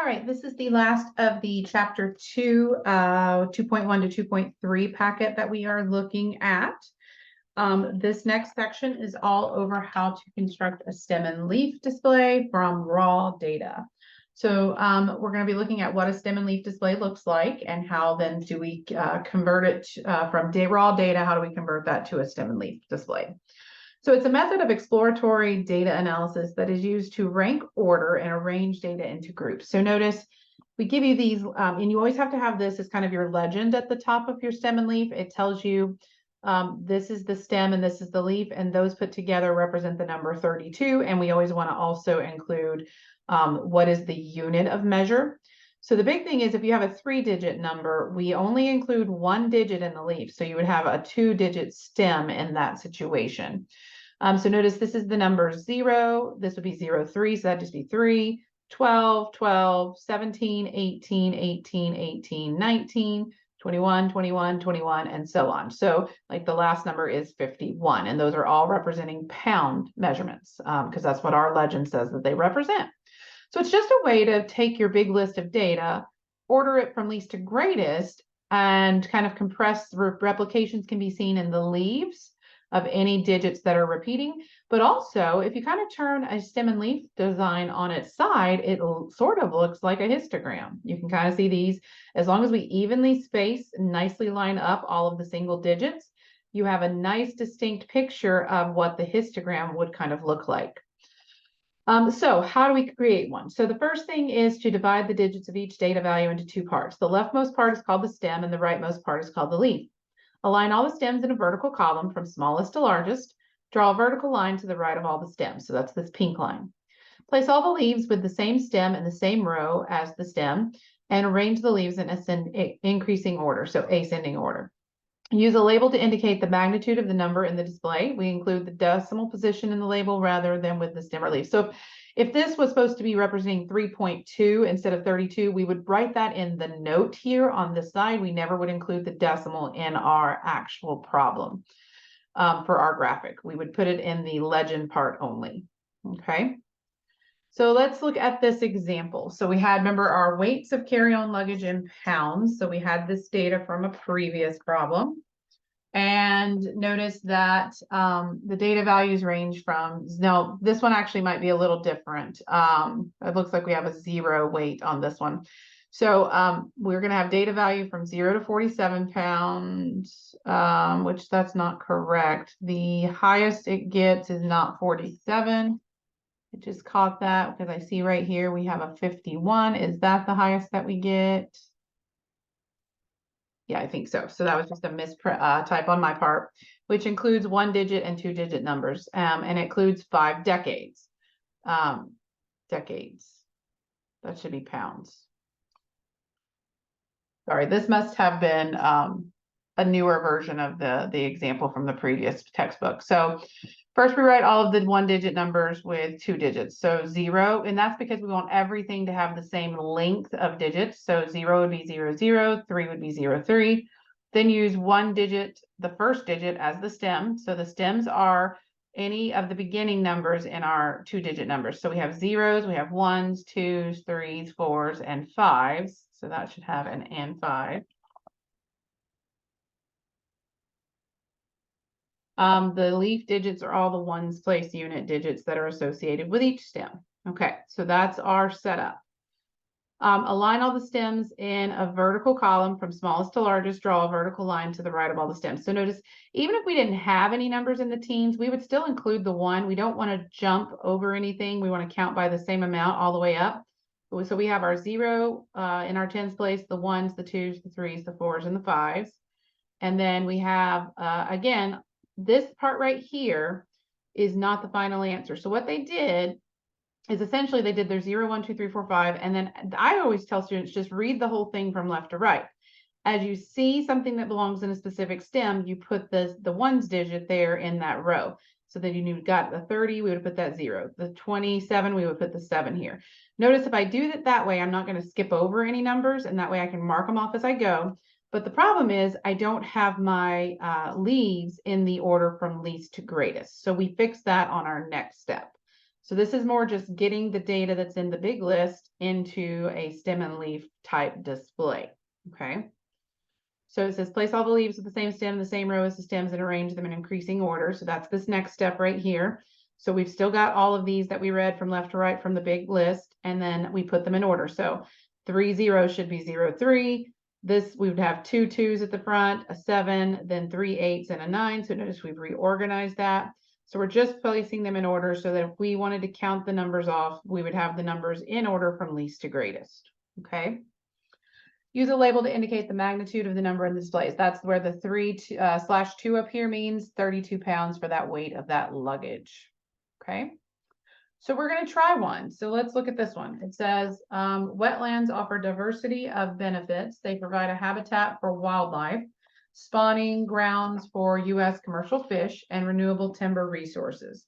All right, this is the last of the chapter 2, 2.1 to 2.3 packet that we are looking at. This next section is all over how to construct a stem and leaf display from raw data. So we're going to be looking at what a stem and leaf display looks like and how then do we convert it from raw data, how do we convert that to a stem and leaf display? So it's a method of exploratory data analysis that is used to rank, order, and arrange data into groups. So notice we give you these, and you always have to have this as kind of your legend at the top of your stem and leaf. It tells you this is the stem and this is the leaf, and those put together represent the number 32. And we always want to also include what is the unit of measure. So the big thing is if you have a 3-digit number, we only include 1 digit in the leaf. So you would have a 2-digit stem in that situation. So notice this is the number 0. This would be 0, 3. So that'd just be 3, 12, 12, 17, 18, 18, 18, 19, 21, 21, 21, and so on. So like the last number is 51. And those are all representing pound measurements because that's what our legend says that they represent. So it's just a way to take your big list of data, order it from least to greatest, and kind of compress. Replications can be seen in the leaves of any digits that are repeating. But also, if you kind of turn a stem and leaf design on its side, it sort of looks like a histogram. You can kind of see these, as long as we evenly space, nicely line up all of the single digits, you have a nice distinct picture of what the histogram would kind of look like. So how do we create one? So the first thing is to divide the digits of each data value into 2 parts. The leftmost part is called the stem and the rightmost part is called the leaf. Align all the stems in a vertical column from smallest to largest. Draw a vertical line to the right of all the stems. So that's this pink line. Place all the leaves with the same stem in the same row as the stem and arrange the leaves in increasing order, so ascending order. Use a label to indicate the magnitude of the number in the display. We include the decimal position in the label rather than with the stem or leaf. So if this was supposed to be representing 3.2 instead of 32, we would write that in the note here on this side. We never would include the decimal in our actual problem for our graphic. We would put it in the legend part only. Okay. So let's look at this example. So we had, remember, our weights of carry-on luggage in pounds. So we had this data from a previous problem. And notice that the data values range from, no, this one actually might be a little different. It looks like we have a 0 weight on this one. So we're going to have data value from 0 to 47 pounds, which that's not correct. The highest it gets is not 47. I just caught that because I see right here we have a 51. Is that the highest that we get? Yeah, I think so. So that was just a mistype on my part, which includes 1-digit and 2-digit numbers, and it includes 5 decades. Decades. That should be pounds. Sorry, this must have been a newer version of the example from the previous textbook. So first, we write all of the 1-digit numbers with 2 digits. So 0, and that's because we want everything to have the same length of digits. So 0 would be 0, 0, 3 would be 0, 3. Then use 1 digit, the first digit, as the stem. So the stems are any of the beginning numbers in our 2-digit numbers. So we have zeros, we have 1s, 2s, 3s, 4s, and 5s. So that should have an and 5. The leaf digits are all the ones place unit digits that are associated with each stem. Okay, so that's our setup. Align all the stems in a vertical column from smallest to largest. Draw a vertical line to the right of all the stems. So notice, even if we didn't have any numbers in the teens, we would still include the 1. We don't want to jump over anything. We want to count by the same amount all the way up. So we have our 0 in our tens place, the 1s, the 2s, the 3s, the 4s, and the 5s. And then we have, again, this part right here is not the final answer. So what they did is essentially they did their 0, 1, 2, 3, 4, 5. And then I always tell students, just read the whole thing from left to right. As you see something that belongs in a specific stem, you put the 1's digit there in that row. So then you got the 30, we would put that 0. The 27, we would put the 7 here. Notice if I do it that way, I'm not going to skip over any numbers, and that way I can mark them off as I go. But the problem is I don't have my leaves in the order from least to greatest. So we fix that on our next step. So this is more just getting the data that's in the big list into a stem and leaf type display, okay? So it says place all the leaves with the same stem, the same row as the stems, and arrange them in increasing order. So that's this next step right here. So we've still got all of these that we read from left to right from the big list, and then we put them in order. So 3 zeros should be 0, 3. This, we would have 2 2s at the front, a 7, then 3 8s and a 9. So notice we've reorganized that. So we're just placing them in order so that if we wanted to count the numbers off, we would have the numbers in order from least to greatest, okay? Use a label to indicate the magnitude of the number in displays. That's where the 3/2 up here means 32 pounds for that weight of that luggage. Okay. So we're going to try one. So let's look at this one. It says wetlands offer diversity of benefits. They provide a habitat for wildlife, spawning grounds for U.S. commercial fish, and renewable timber resources.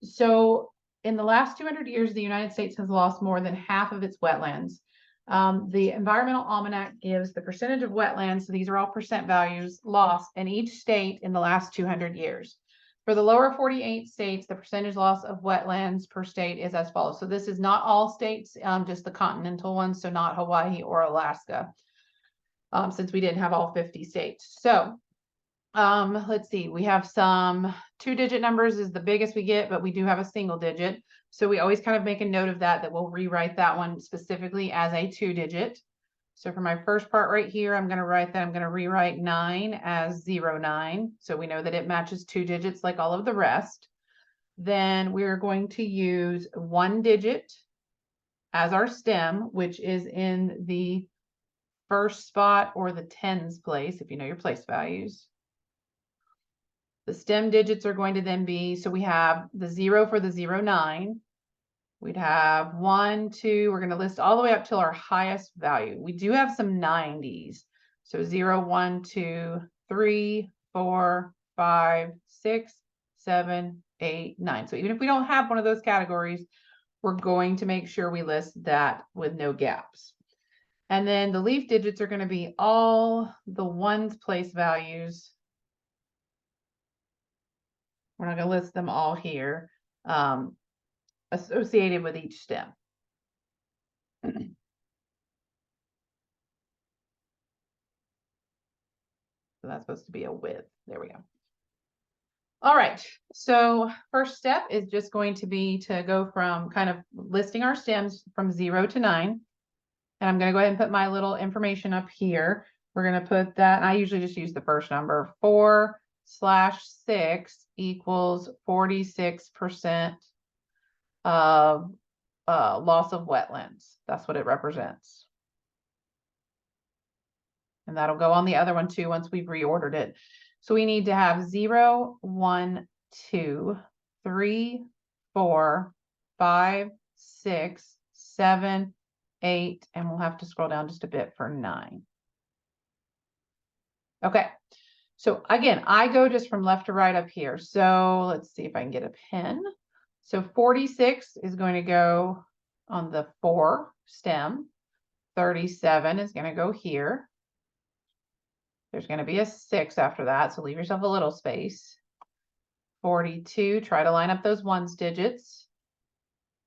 So in the last 200 years, the United States has lost more than half of its wetlands. The Environmental Almanac gives the percentage of wetlands, so these are all percent values, lost in each state in the last 200 years. For the lower 48 states, the percentage loss of wetlands per state is as follows. So this is not all states, just the continental ones, so not Hawaii or Alaska, since we didn't have all 50 states. So let's see, we have some 2-digit numbers is the biggest we get, but we do have a single digit. So we always kind of make a note of that we'll rewrite that one specifically as a 2-digit. So for my first part right here, I'm going to write that I'm going to rewrite 9 as 09. So we know that it matches 2 digits like all of the rest. Then we're going to use 1 digit as our stem, which is in the first spot or the tens place, if you know your place values. The stem digits are going to then be, so we have the 0 for the 09. We'd have 1, 2, we're going to list all the way up till our highest value. We do have some 90s. So 0, 1, 2, 3, 4, 5, 6, 7, 8, 9. So even if we don't have one of those categories, we're going to make sure we list that with no gaps. And then the leaf digits are going to be all the ones place values. We're not going to list them all here. Associated with each stem. So that's supposed to be a width. There we go. All right. So first step is just going to be to go from kind of listing our stems from 0 to 9. And I'm going to go ahead and put my little information up here. We're going to put that, and I usually just use the first number, 4/6 equals 46% of loss of wetlands. That's what it represents. And that'll go on the other one too once we've reordered it. So we need to have 0, 1, 2, 3, 4, 5, 6, 7, 8, and we'll have to scroll down just a bit for 9. Okay. So again, I go just from left to right up here. So let's see if I can get a pen. So 46 is going to go on the 4 stem. 37 is going to go here. There's going to be a 6 after that, so leave yourself a little space. 42, try to line up those ones digits.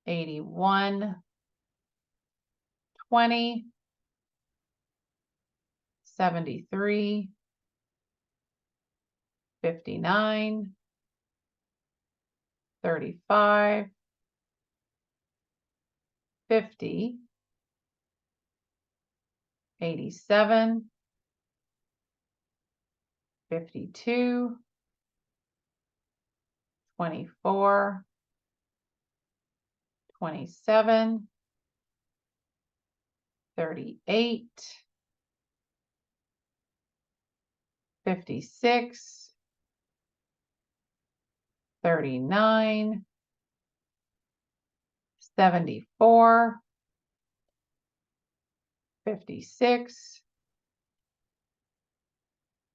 81, 20, 73, 59, 35, 50, 87, 52, 24, 27, 38, 56, 39, 74, 56,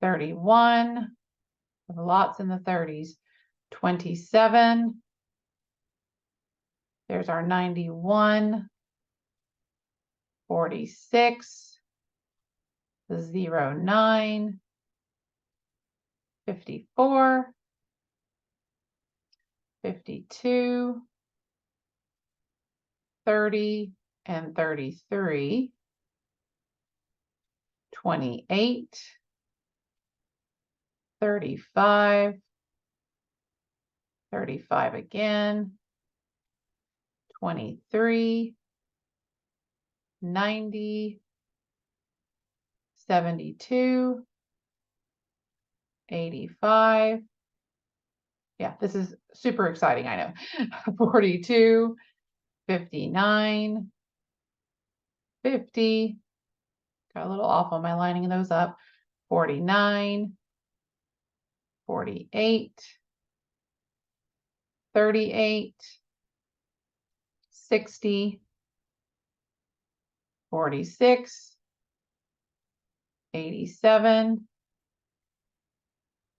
31, lots in the 30s, 27, there's our 91, 46, 09, 54, 52, 30, and 33, 28, 35, 35 again, 23, 90, 72, 85. Yeah, this is super exciting, I know. 42, 59, 50. Got a little off on my lining those up. 49, 48, 38, 60, 46, 87,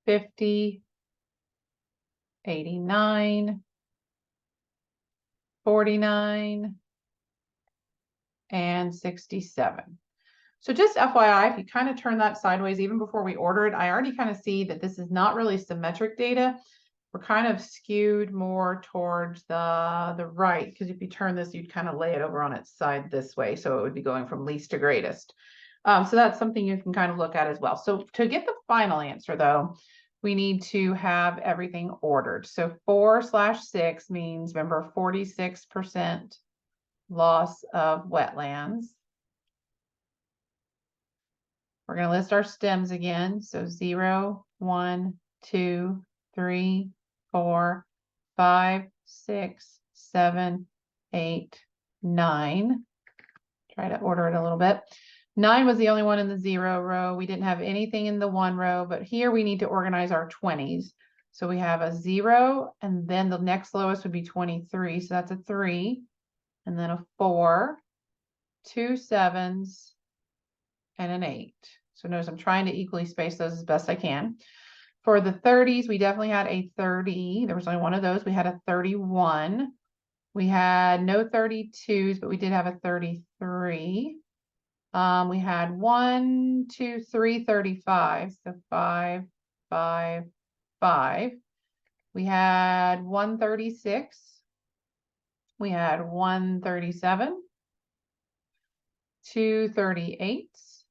50, 89, 49, and 67. So just FYI, if you kind of turn that sideways, even before we order it, I already kind of see that this is not really symmetric data. We're kind of skewed more towards the right, because if you turn this, you'd kind of lay it over on its side this way. So it would be going from least to greatest. So that's something you can kind of look at as well. So to get the final answer though, we need to have everything ordered. So 4/6 means, remember, 46% loss of wetlands. We're going to list our stems again. So 0, 1, 2, 3, 4, 5, 6, 7, 8, 9. Try to order it a little bit. 9 was the only one in the 0 row. We didn't have anything in the 1 row, but here we need to organize our 20s. So we have a 0, and then the next lowest would be 23. So that's a 3, and then a 4, 2 7s, and an 8. So notice I'm trying to equally space those as best I can. For the 30s, we definitely had a 30. There was only one of those. We had a 31. We had no 32s, but we did have a 33. We had 1, 2, 3, 35. So 5, 5, 5. We had 136. We had 137. 2 38s.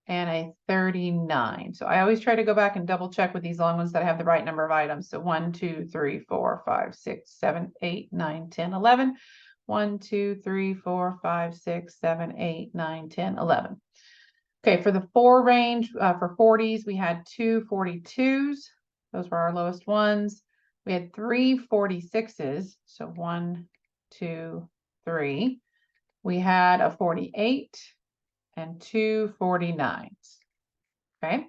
And a 39. So I always try to go back and double check with these long ones that I have the right number of items. So 1, 2, 3, 4, 5, 6, 7, 8, 9, 10, 11. 1, 2, 3, 4, 5, 6, 7, 8, 9, 10, 11. Okay, for the 4 range, for 40s, we had 2 42s. Those were our lowest ones. We had 3 46s. So 1, 2, 3. We had a 48. And 2 49s. Okay.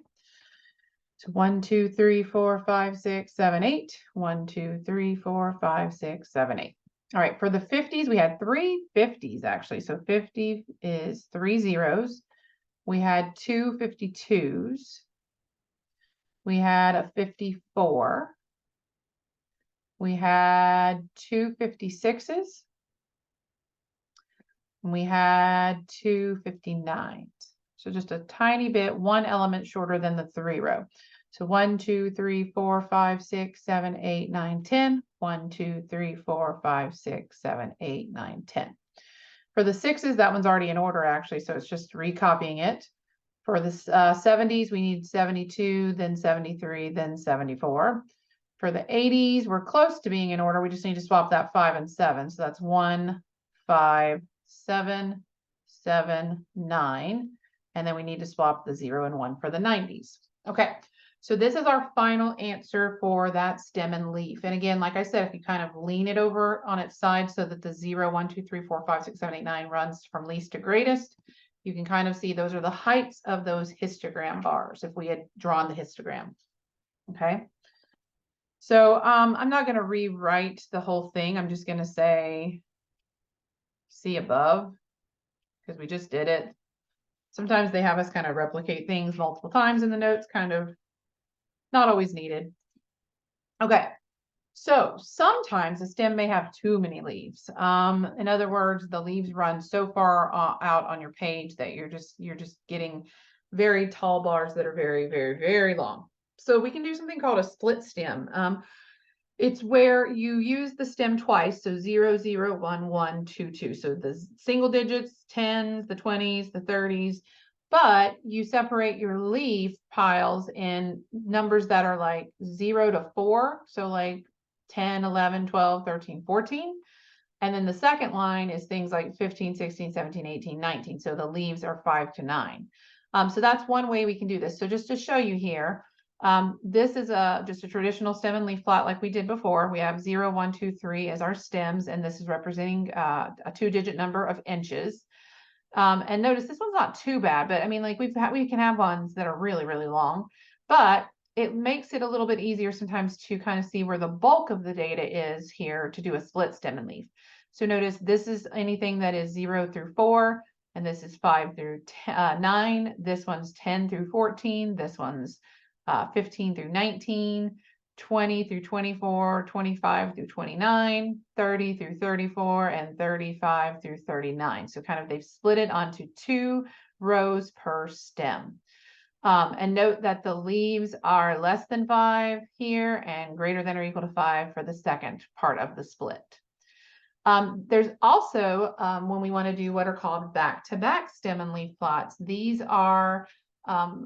So 1, 2, 3, 4, 5, 6, 7, 8. 1, 2, 3, 4, 5, 6, 7, 8. All right. For the 50s, we had 3 50s actually. So 50 is 3 zeros. We had 2 52s. We had a 54. We had 2 56s. And we had 2 59s. So just a tiny bit, one element shorter than the 3 row. So 1, 2, 3, 4, 5, 6, 7, 8, 9, 10. 1, 2, 3, 4, 5, 6, 7, 8, 9, 10. For the 6s, that one's already in order actually, so it's just recopying it. For the 70s, we need 72, then 73, then 74. For the 80s, we're close to being in order. We just need to swap that 5 and 7. So that's 1, 5, 7, 7, 9. And then we need to swap the 0 and 1 for the 90s. Okay, so this is our final answer for that stem and leaf. And again, like I said, if you kind of lean it over on its side so that the 0, 1, 2, 3, 4, 5, 6, 7, 8, 9 runs from least to greatest, you can kind of see those are the heights of those histogram bars if we had drawn the histogram. Okay. So I'm not going to rewrite the whole thing. I'm just going to say, see above, because we just did it. Sometimes they have us kind of replicate things multiple times in the notes, kind of not always needed. Okay. So sometimes the stem may have too many leaves. In other words, the leaves run so far out on your page that you're just getting very tall bars that are very, very, very long. So we can do something called a split stem. It's where you use the stem twice, so 0, 0, 1, 1, 2, 2. So the single digits, 10s, the 20s, the 30s, but you separate your leaf piles in numbers that are like 0 to 4, so like 10, 11, 12, 13, 14. And then the second line is things like 15, 16, 17, 18, 19. So the leaves are 5 to 9. So that's one way we can do this. So just to show you here, this is just a traditional stem and leaf plot like we did before. We have 0, 1, 2, 3 as our stems, and this is representing a 2-digit number of inches. And notice this one's not too bad, but I mean, like we can have ones that are really, really long, but it makes it a little bit easier sometimes to kind of see where the bulk of the data is here to do a split stem and leaf. So notice this is anything that is 0 through 4, and this is 5 through 9. This one's 10 through 14. This one's 15 through 19, 20 through 24, 25 through 29, 30 through 34, and 35 through 39. So kind of they've split it onto 2 rows per stem. And note that the leaves are less than 5 here and greater than or equal to 5 for the second part of the split. There's also, when we want to do what are called back-to-back stem and leaf plots, these are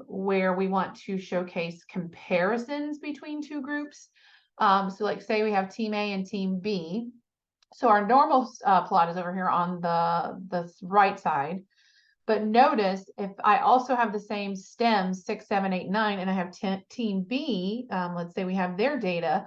where we want to showcase comparisons between 2 groups. So like say we have team A and team B. So our normal plot is over here on the right side. But notice if I also have the same stems 6, 7, 8, 9, and I have team B, let's say we have their data,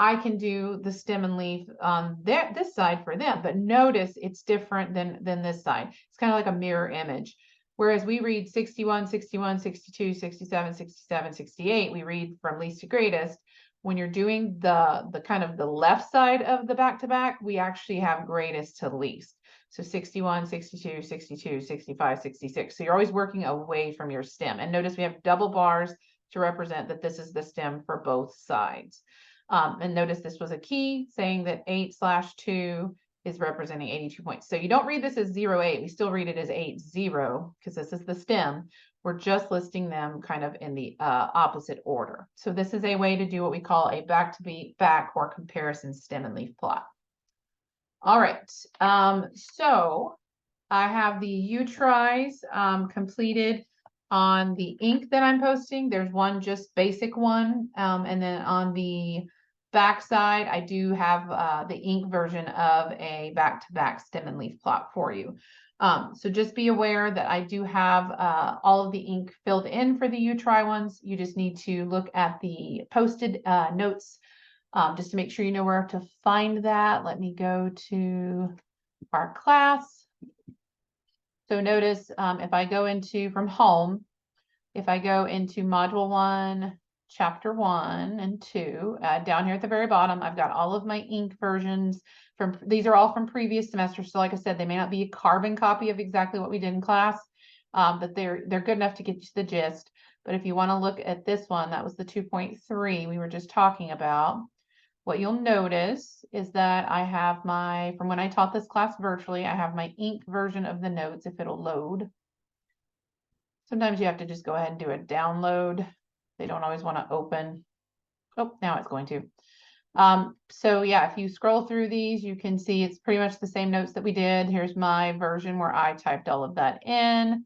I can do the stem and leaf on this side for them. But notice it's different than this side. It's kind of like a mirror image. Whereas we read 61, 61, 62, 67, 67, 68, we read from least to greatest. When you're doing the kind of the left side of the back-to-back, we actually have greatest to least. So 61, 62, 62, 65, 66. So you're always working away from your stem. And notice we have double bars to represent that this is the stem for both sides. And notice this was a key saying that 8/2 is representing 82 points. So you don't read this as 0, 8. We still read it as 8, 0 because this is the stem. We're just listing them kind of in the opposite order. So this is a way to do what we call a back-to-back or comparison stem and leaf plot. All right, so I have the U-tries completed on the ink that I'm posting. There's one just basic one, and then on the back side, I do have the ink version of a back-to-back stem and leaf plot for you. So just be aware that I do have all of the ink filled in for the U-try ones. You just need to look at the posted notes just to make sure you know where to find that. Let me go to our class. So notice if I go into from home, if I go into module 1, chapter 1 and 2, down here at the very bottom, I've got all of my ink versions from, these are all from previous semesters. So like I said, they may not be a carbon copy of exactly what we did in class, but they're good enough to get you the gist. But if you want to look at this one, that was the 2.3 we were just talking about. What you'll notice is that I have from when I taught this class virtually, I have my ink version of the notes if it'll load. Sometimes you have to just go ahead and do a download. They don't always want to open. Oh, now it's going to. So yeah, if you scroll through these, you can see it's pretty much the same notes that we did. Here's my version where I typed all of that in.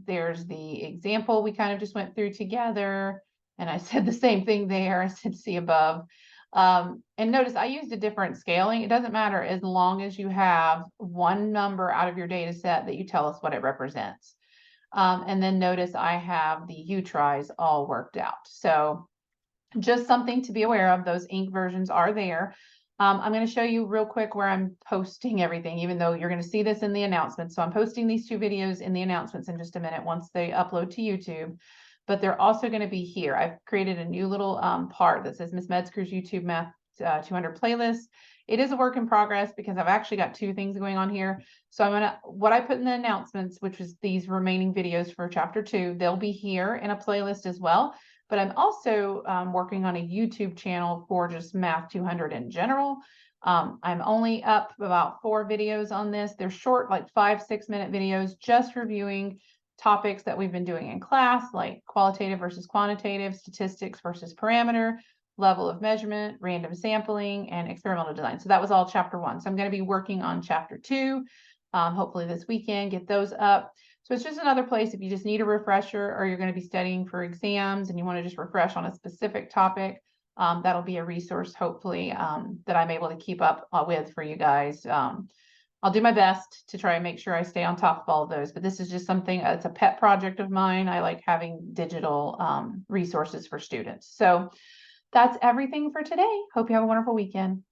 There's the example we kind of just went through together. And I said the same thing there. I said see above. And notice I used a different scaling. It doesn't matter as long as you have one number out of your data set that you tell us what it represents. And then notice I have the U-tries all worked out. So just something to be aware of. Those ink versions are there. I'm going to show you real quick where I'm posting everything, even though you're going to see this in the announcements. So I'm posting these 2 videos in the announcements in just a minute once they upload to YouTube. But they're also going to be here. I've created a new little part that says Miss Metzger's YouTube Math 200 playlist. It is a work in progress because I've actually got 2 things going on here. So what I put in the announcements, which is these remaining videos for chapter 2, they'll be here in a playlist as well. But I'm also working on a YouTube channel for just Math 200 in general. I'm only up about 4 videos on this. They're short, like 5-6 minute videos, just reviewing topics that we've been doing in class, like qualitative versus quantitative, statistics versus parameter, level of measurement, random sampling, and experimental design. So that was all chapter 1. So I'm going to be working on chapter 2, hopefully this weekend, get those up. So it's just another place if you just need a refresher or you're going to be studying for exams and you want to just refresh on a specific topic. That'll be a resource, hopefully, that I'm able to keep up with for you guys. I'll do my best to try and make sure I stay on top of all of those, but this is just something, it's a pet project of mine. I like having digital resources for students. So that's everything for today. Hope you have a wonderful weekend.